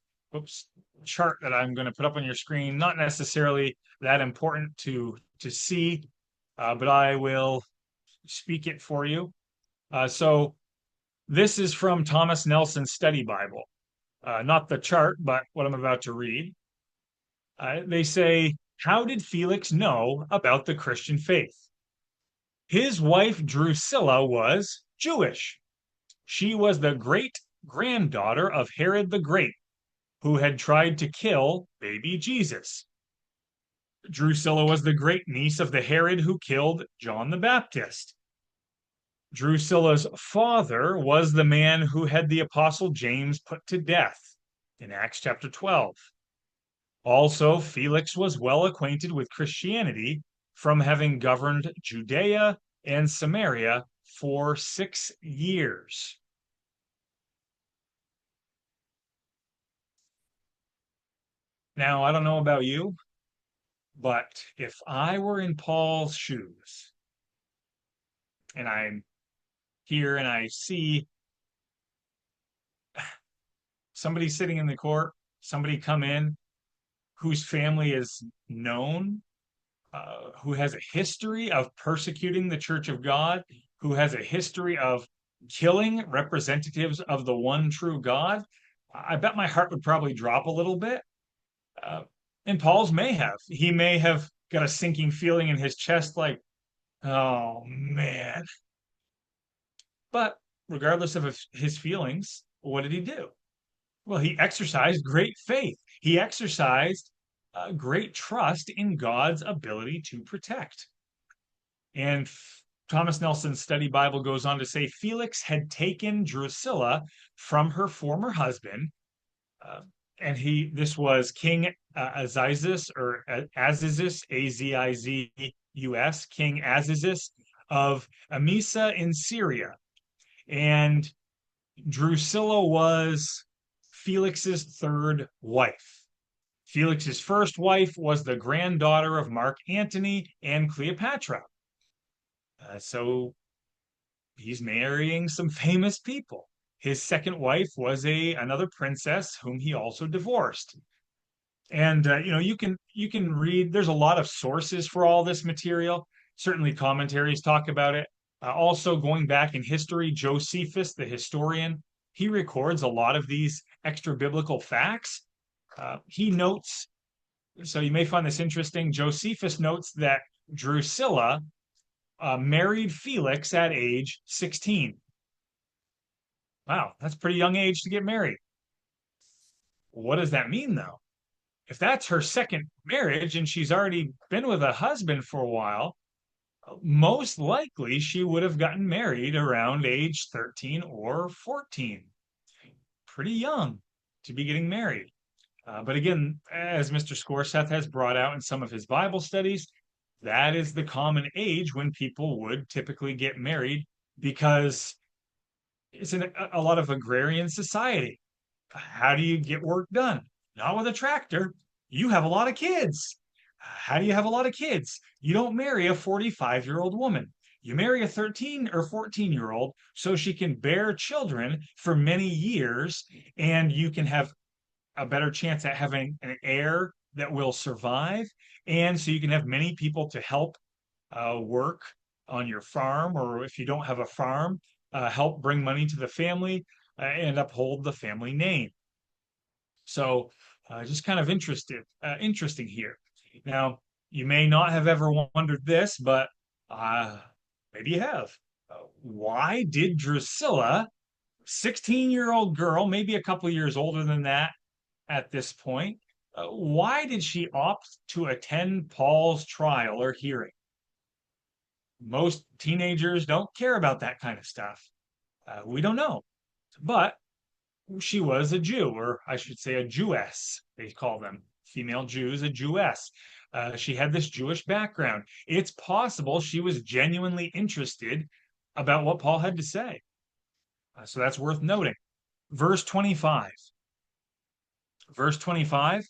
chart that I'm going to put up on your screen, not necessarily that important to see, but I will speak it for you. So this is from Thomas Nelson's Study Bible. Not the chart, but what I'm about to read. They say, how did Felix know about the Christian faith? His wife Drusilla was Jewish. She was the great-granddaughter of Herod the Great, who had tried to kill baby Jesus. Drusilla was the great-niece of the Herod who killed John the Baptist. Drusilla's father was the man who had the apostle James put to death in Acts chapter 12. Also, Felix was well acquainted with Christianity from having governed Judea and Samaria for 6 years. Now, I don't know about you, but if I were in Paul's shoes and I'm here and I see somebody sitting in the court, somebody come in whose family is known, who has a history of persecuting the Church of God, who has a history of killing representatives of the one true God, I bet my heart would probably drop a little bit. And Paul's may have. He may have got a sinking feeling in his chest like, oh man. But regardless of his feelings, what did he do? Well, he exercised great faith. He exercised great trust in God's ability to protect. And Thomas Nelson's Study Bible goes on to say Felix had taken Drusilla from her former husband, uh, and this was King Azizus, or Azizus, Azizus, King Azizus of Emesa in Syria. And Drusilla was Felix's third wife. Felix's first wife was the granddaughter of Mark Antony and Cleopatra. So he's marrying some famous people. His second wife was another princess whom he also divorced. And you can read. There's a lot of sources for all this material. Certainly, commentaries talk about it. Also, going back in history, Josephus, the historian, he records a lot of these extra biblical facts. He notes. So you may find this interesting. Josephus notes that Drusilla married Felix at age 16. Wow, that's a pretty young age to get married. What does that mean, though? If that's her second marriage and she's already been with a husband for a while, most likely she would have gotten married around age 13 or 14. Pretty young to be getting married. But again, as Mr. Scorseth has brought out in some of his Bible studies, that is the common age when people would typically get married because it's a lot of agrarian society. How do you get work done? Not with a tractor. You have a lot of kids. How do you have a lot of kids? You don't marry a 45-year-old woman. You marry a 13 or 14-year-old so she can bear children for many years, and you can have a better chance at having an heir that will survive. And so you can have many people to help work on your farm, or if you don't have a farm, help bring money to the family and uphold the family name. So just kind of interesting here. Now, you may not have ever wondered this, but maybe you have. Why did Drusilla, 16-year-old girl, maybe a couple years older than that at this point, why did she opt to attend Paul's trial or hearing? Most teenagers don't care about that kind of stuff. We don't know. But she was a Jew, or I should say a Jewess, they call them. Female Jews, a Jewess. She had this Jewish background. It's possible she was genuinely interested about what Paul had to say. So that's worth noting. Verse 25. Verse 25.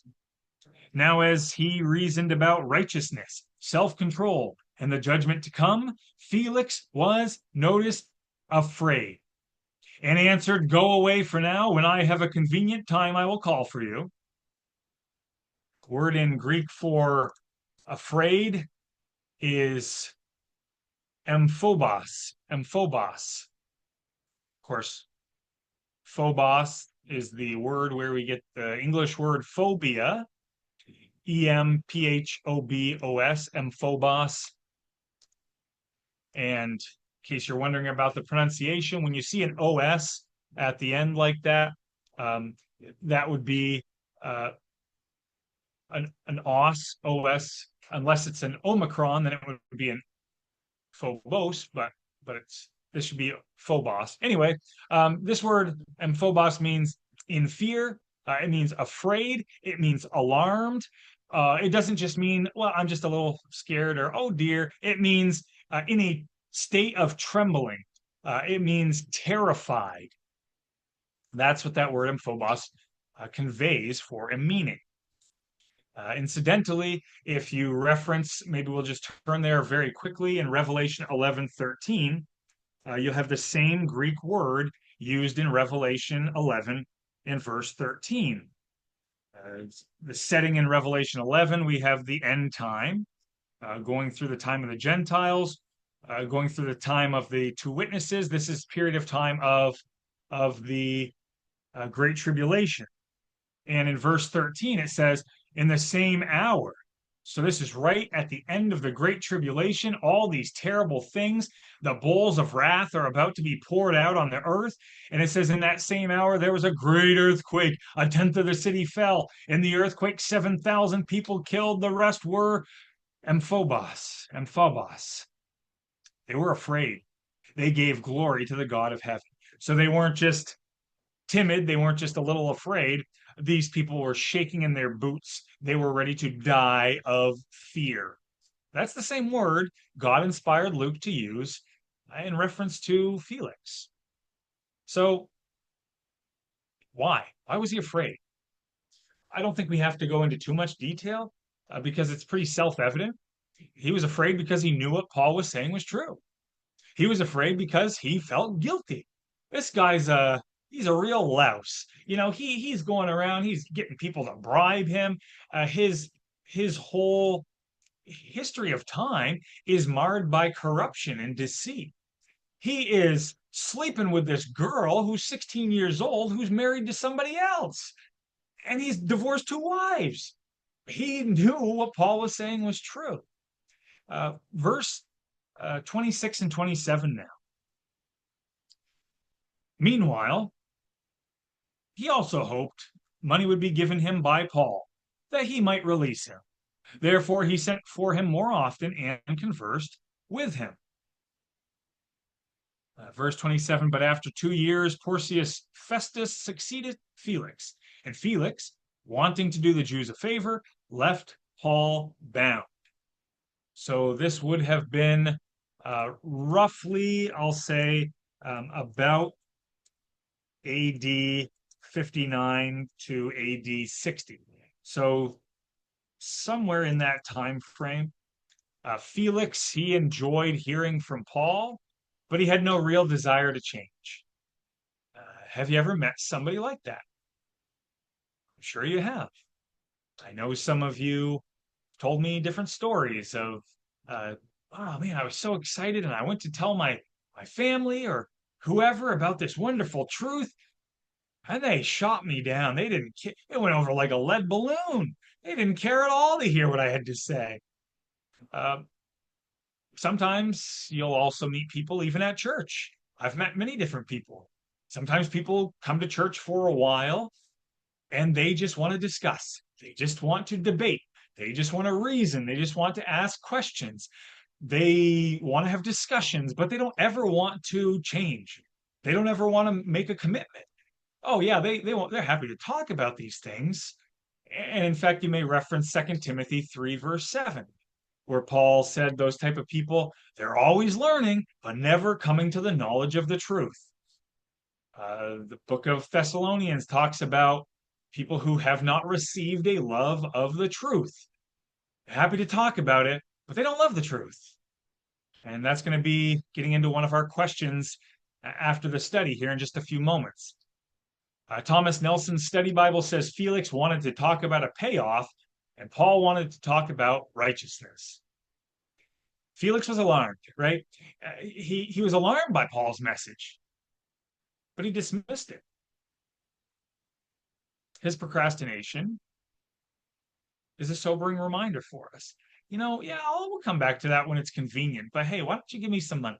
Now, as he reasoned about righteousness, self-control, and the judgment to come, Felix was, notice, afraid, and answered, "Go away for now. When I have a convenient time, I will call for you." Word in Greek for afraid is amphobos. Amphobos. Of course, phobos is the word where we get the English word phobia. Emphobos, amphobos. And in case you're wondering about the pronunciation, when you see an OS at the end like that, that would be an os, unless it's an omicron, then it would be an phobos, but this should be phobos. Anyway, this word amphobos means in fear. It means afraid. It means alarmed. It doesn't just mean, well, I'm just a little scared, or oh dear. It means in a state of trembling. It means terrified. That's what that word amphobos conveys for a meaning. Incidentally, if you reference, maybe we'll just turn there very quickly, in Revelation 11:13, you'll have the same Greek word used in Revelation 11 and verse 13. The setting in Revelation 11, we have the end time, going through the time of the Gentiles, going through the time of the two witnesses. This is period of time of the Great Tribulation. And in verse 13, it says, in the same hour. So this is right at the end of the Great Tribulation. All these terrible things, the bowls of wrath are about to be poured out on the earth. And it says, in that same hour, there was a great earthquake. A tenth of the city fell. In the earthquake, 7,000 people killed. The rest were amphobos. They were afraid. They gave glory to the God of heaven. So they weren't just timid, they weren't just a little afraid. These people were shaking in their boots. They were ready to die of fear. That's the same word God inspired Luke to use in reference to Felix. So, why? Why was he afraid? I don't think we have to go into too much detail because it's pretty self evident. He was afraid because he knew what Paul was saying was true. He was afraid because he felt guilty. This guy's he's a real louse. You know, he's going around, he's getting people to bribe him. His whole history of time is marred by corruption and deceit. He is sleeping with this girl who's 16 years old who's married to somebody else, and he's divorced 2 wives. He knew what Paul was saying was true. Verse 26 and 27 now. Meanwhile, he also hoped money would be given him by Paul, that he might release him. Therefore, he sent for him more often and conversed with him. Verse 27, but after 2 years, Porcius Festus succeeded Felix, and Felix, wanting to do the Jews a favor, left Paul bound. So this would have been roughly, I'll say, about AD 59 to AD 60. So somewhere in that time frame, Felix, he enjoyed hearing from Paul, but he had no real desire to change. Have you ever met somebody like that? I'm sure you have. I know some of you told me different stories of, oh man, I was so excited and I went to tell my family or whoever about this wonderful truth, and they shot me down. They didn't. It went over like a lead balloon. They didn't care at all to hear what I had to say. Uh, Sometimes you'll also meet people even at church. I've met many different people. Sometimes people come to church for a while and they just want to discuss. They just want to debate. They just want to reason. They just want to ask questions. They want to have discussions, but they don't ever want to change. They don't ever want to make a commitment. Oh yeah, they're happy to talk about these things. And in fact, you may reference 2 Timothy 3, verse 7, where Paul said those type of people, they're always learning, but never coming to the knowledge of the truth. The book of Thessalonians talks about people who have not received a love of the truth. They're happy to talk about it, but they don't love the truth. And that's going to be getting into one of our questions after the study here in just a few moments. Thomas Nelson's study Bible says Felix wanted to talk about a payoff, and Paul wanted to talk about righteousness. Felix was alarmed, right? He was alarmed by Paul's message, but he dismissed it. His procrastination is a sobering reminder for us. You know, yeah, we'll come back to that when it's convenient, but hey, why don't you give me some money?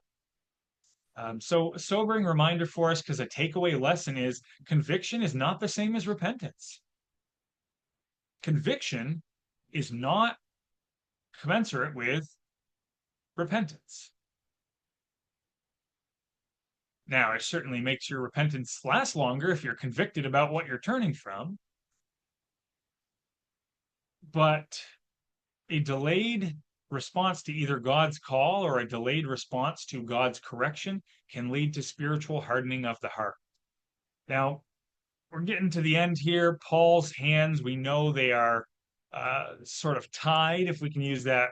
So a sobering reminder for us, because a takeaway lesson is conviction is not the same as repentance. Conviction is not commensurate with repentance. Now, it certainly makes your repentance last longer if you're convicted about what you're turning from, but a delayed response to either God's call or a delayed response to God's correction can lead to spiritual hardening of the heart. Now, we're getting to the end here. Paul's hands, we know they are sort of tied, if we can use that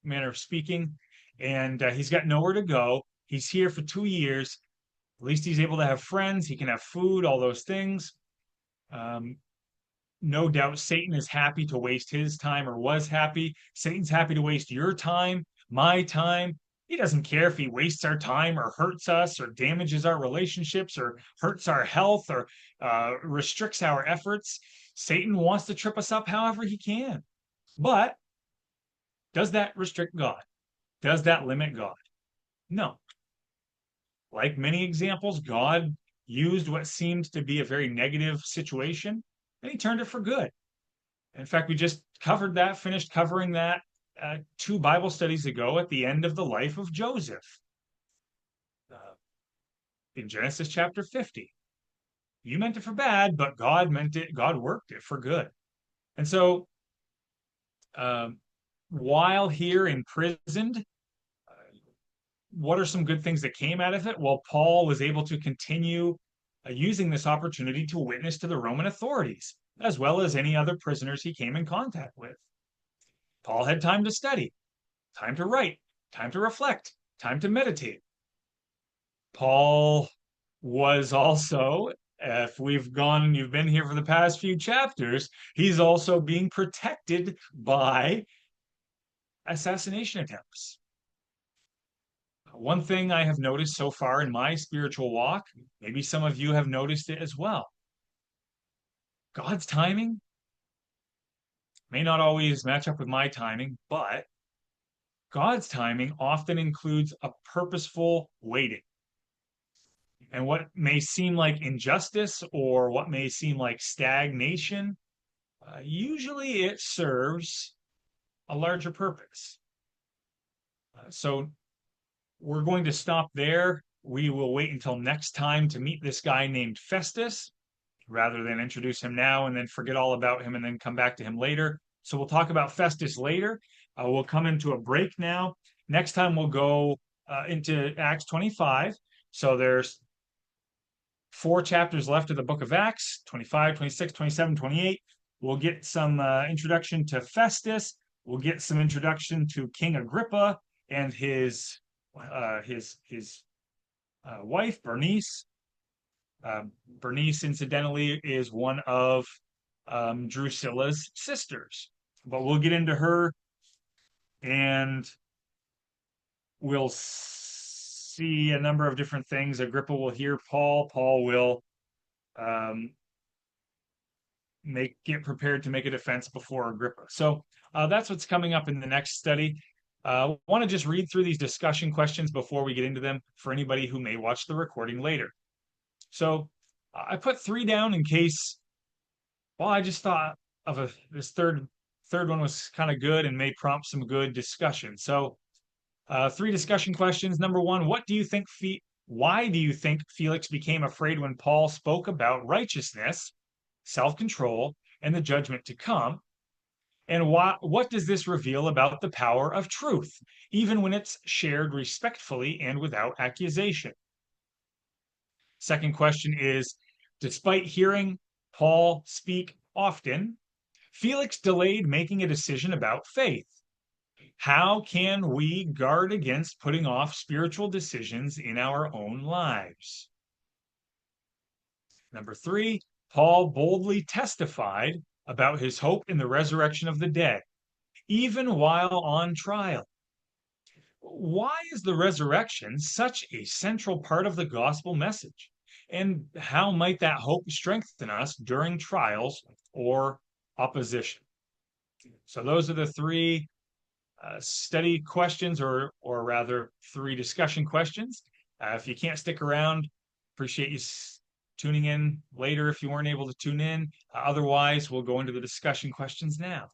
manner of speaking, and he's got nowhere to go. He's here for 2 years. At least he's able to have friends. He can have food, all those things. No doubt Satan is happy to waste his time, or was happy. Satan's happy to waste your time, my time. He doesn't care if he wastes our time or hurts us or damages our relationships or hurts our health or restricts our efforts. Satan wants to trip us up however he can. But does that restrict God? Does that limit God? No. Like many examples, God used what seemed to be a very negative situation and he turned it for good. In fact, we just covered that, finished covering that two Bible studies ago at the end of the life of Joseph uh, in Genesis chapter 50. You meant it for bad, but God meant it, God worked it for good. And so, um, while here imprisoned, what are some good things that came out of it? Well, Paul was able to continue using this opportunity to witness to the Roman authorities, as well as any other prisoners he came in contact with. Paul had time to study, time to write, time to reflect, time to meditate. Paul was also, if you've been here for the past few chapters, he's also being protected by assassination attempts. One thing I have noticed so far in my spiritual walk, maybe some of you have noticed it as well. God's timing may not always match up with my timing, but God's timing often includes a purposeful waiting. And what may seem like injustice or what may seem like stagnation, usually it serves a larger purpose. So we're going to stop there. We will wait until next time to meet this guy named Festus, rather than introduce him now and then forget all about him and then come back to him later. So we'll talk about Festus later. We'll come into a break now. Next time we'll go into Acts 25. So there's 4 chapters left of the book of Acts, 25, 26, 27, 28. We'll get some introduction to Festus. We'll get some introduction to King Agrippa and his wife, Bernice. Bernice, incidentally, is one of Drusilla's sisters. But we'll get into her and we'll see a number of different things. Agrippa will hear Paul. Paul will get prepared to make a defense before Agrippa. So that's what's coming up in the next study. I want to just read through these discussion questions before we get into them for anybody who may watch the recording later. So I put 3 down in case, well, I just thought of this third one was kind of good and may prompt some good discussion. So 3 discussion questions. Number 1, why do you think Felix became afraid when Paul spoke about righteousness, self-control, and the judgment to come? And what does this reveal about the power of truth, even when it's shared respectfully and without accusation? Second question is, despite hearing Paul speak often, Felix delayed making a decision about faith. How can we guard against putting off spiritual decisions in our own lives? Number 3, Paul boldly testified about his hope in the resurrection of the dead, even while on trial. Why is the resurrection such a central part of the gospel message? And how might that hope strengthen us during trials or opposition? So those are the 3 study questions, or rather 3 discussion questions. If you can't stick around, appreciate you tuning in later if you weren't able to tune in. Otherwise, we'll go into the discussion questions now.